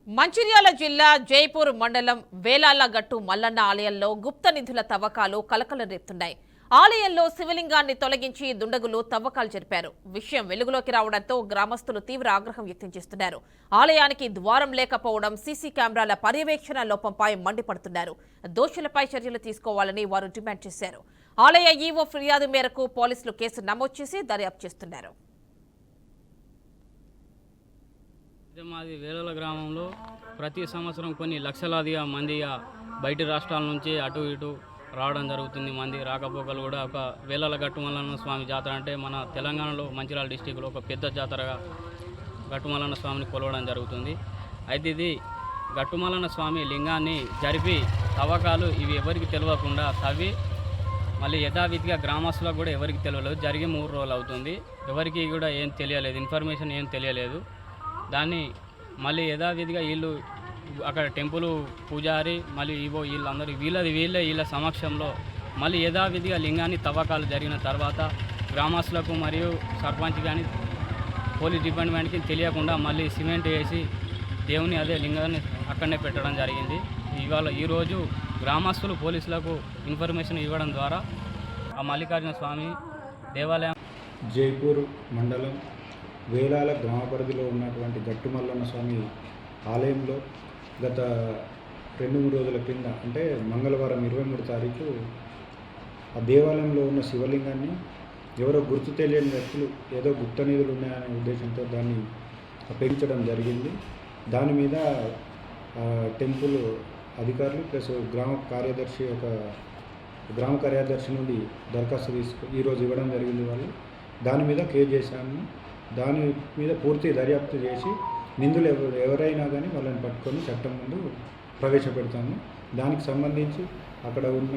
మంచిర్యాల జిల్లా జైపూర్ మండలం వేలాళ్లగట్టు మల్లన్న ఆలయంలో గుప్త నిధుల తవ్వకాలు కలకలం రేపుతున్నాయి. ఆలయంలో శివలింగాన్ని తొలగించి దుండగులు తవ్వకాలు జరిపారు. విషయం వెలుగులోకి రావడంతో గ్రామస్తులు తీవ్ర ఆగ్రహం వ్యక్తం చేస్తున్నారు. ఆలయానికి ద్వారం లేకపోవడం, సీసీ కెమెరాల పర్యవేక్షణ లోపంపై మండిపడుతున్నారు. దోషులపై చర్యలు తీసుకోవాలని వారు డిమాండ్ చేశారు. ఆలయ ఈవో ఫిర్యాదు మేరకు పోలీసులు కేసు నమోదు చేసి దర్యాప్తు చేస్తున్నారు. మాది వేలాల గ్రామంలో ప్రతి సంవత్సరం కొన్ని లక్షలాదిగా మంది బయటి రాష్ట్రాల నుంచి అటు ఇటు రావడం జరుగుతుంది. మంది రాకపోకలు కూడా ఒక వేలాల గట్టుమల్లన్న స్వామి జాతర అంటే మన తెలంగాణలో మంచిర్యాల డిస్టిక్లో ఒక పెద్ద జాతరగా గట్టుమల్లన్న స్వామిని కొలవడం జరుగుతుంది. అయితే ఇది గట్టుమల్లన్న స్వామి లింగాన్ని జరిపి తవ్వకాలు ఇవి ఎవరికి తెలియకుండా తవ్వి మళ్ళీ యథావిధిగా గ్రామస్తులకు కూడా ఎవరికి తెలియలేదు. జరిగి 3 రోజులు అవుతుంది. ఎవరికి కూడా ఏం తెలియలేదు, ఇన్ఫర్మేషన్ ఏం తెలియలేదు. దాన్ని మళ్ళీ యథావిధిగా వీళ్ళు అక్కడ టెంపుల్ పూజారి మళ్ళీ ఈవో వీళ్ళందరూ వీళ్ళ సమక్షంలో మళ్ళీ యథావిధిగా లింగాన్ని తవ్వకాలు జరిగిన తర్వాత గ్రామస్తులకు మరియు సర్పంచ్ కానీ పోలీస్ డిపార్ట్మెంట్కి తెలియకుండా మళ్ళీ సిమెంట్ వేసి దేవుని అదే లింగాన్ని అక్కడనే పెట్టడం జరిగింది. ఈరోజు గ్రామస్తులు పోలీసులకు ఇన్ఫర్మేషన్ ఇవ్వడం ద్వారా ఆ మల్లికార్జున స్వామి దేవాలయం జైపూర్ మండలం వేలాల గ్రామ పరిధిలో ఉన్నటువంటి గట్టుమల్లన్న స్వామి ఆలయంలో గత 2-3 రోజుల క్రింద అంటే మంగళవారం 23 తారీఖు ఆ దేవాలయంలో ఉన్న శివలింగాన్ని ఎవరో గుర్తు తెలియని వ్యక్తులు ఏదో గుప్త నిధులు ఉన్నాయనే ఉద్దేశంతో దాన్ని అప్పగించడం జరిగింది. దాని మీద టెంపుల్ అధికారులు ప్లస్ గ్రామ కార్యదర్శి నుండి దరఖాస్తు ఈరోజు ఇవ్వడం జరిగింది. వాళ్ళు దాని మీద కేసు చేశాము. దాని మీద పూర్తి దర్యాప్తు చేసి నిందులు ఎవరైనా కానీ వాళ్ళని పట్టుకొని చట్టం ముందు ప్రవేశపెడతాము. దానికి సంబంధించి అక్కడ ఉన్న